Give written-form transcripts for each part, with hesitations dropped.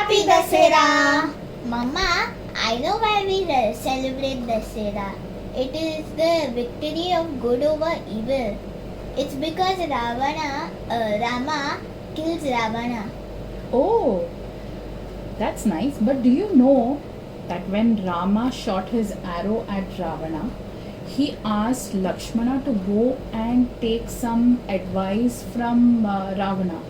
Happy Dasera! Mama, I know why we celebrate Dasera. It is the victory of good over evil. It's because Rama kills Ravana. Oh, that's nice. But do you know that when Rama shot his arrow at Ravana, he asked Lakshmana to go and take some advice from Ravana?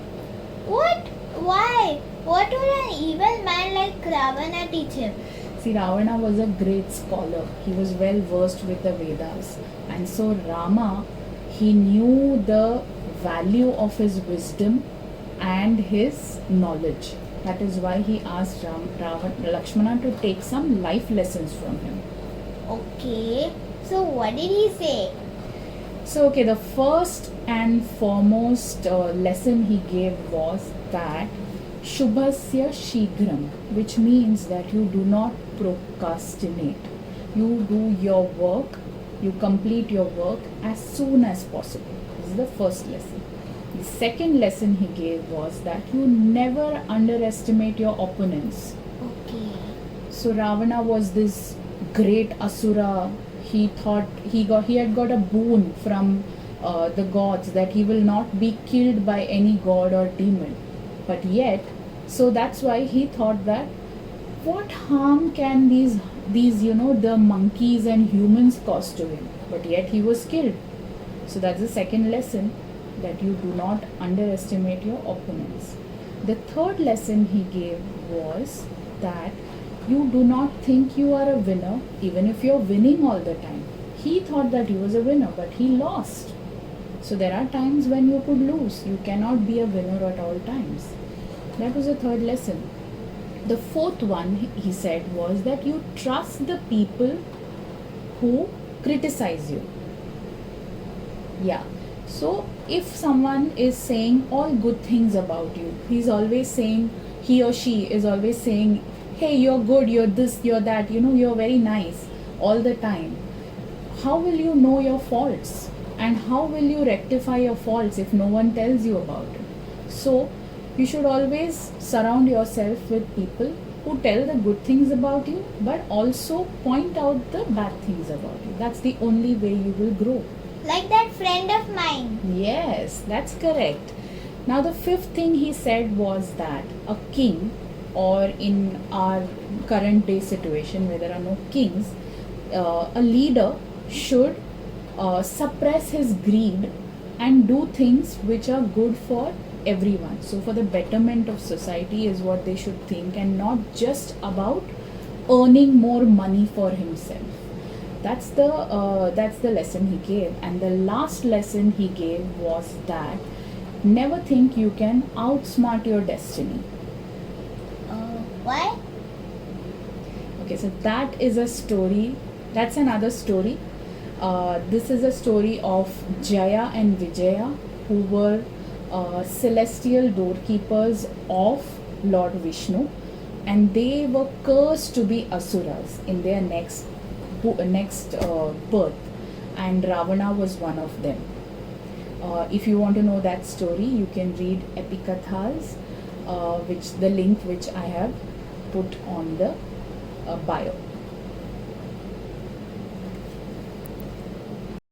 What? Why? What would an evil man like Ravana teach him? See, Ravana was a great scholar. He was well versed with the Vedas. And so Rama, he knew the value of his wisdom and his knowledge. That is why he asked Lakshmana to take some life lessons from him. Okay, so what did he say? So, okay, the first and foremost lesson he gave was that Shubhasya Shighram, which means that you do not procrastinate. You do your work, you complete your work as soon as possible. This is the first lesson. The second lesson he gave was that you never underestimate your opponents. Okay. So Ravana was this great asura. He thought he had got a boon from the gods that he will not be killed by any god or demon. But yet, so that's why he thought that what harm can these the monkeys and humans cause to him? But yet he was killed. So that's the second lesson, that you do not underestimate your opponents. The third lesson he gave was that you do not think you are a winner even if you're winning all the time. He thought that he was a winner, but he lost. So there are times when you could lose. You cannot be a winner at all times. That was the third lesson. The fourth one, he said, was that you trust the people who criticize you. Yeah. So if someone is saying all good things about you, he or she is always saying, hey, you're good, you're this, you're that, you're very nice all the time. How will you know your faults? And how will you rectify your faults if no one tells you about it? So you should always surround yourself with people who tell the good things about you, but also point out the bad things about you. That's the only way you will grow. Like that friend of mine. Yes, that's correct. Now the fifth thing he said was that a king, or in our current day situation where there are no kings, a leader should suppress his greed and do things which are good for everyone. So for the betterment of society is what they should think, and not just about earning more money for himself. That's the lesson he gave. And the last lesson he gave was that never think you can outsmart your destiny. Why? Okay, so that is a story. That's another story. This is a story of Jaya and Vijaya, who were celestial doorkeepers of Lord Vishnu, and they were cursed to be asuras in their next birth, and Ravana was one of them. If you want to know that story, you can read Epikathas, the link which I have put on the bio.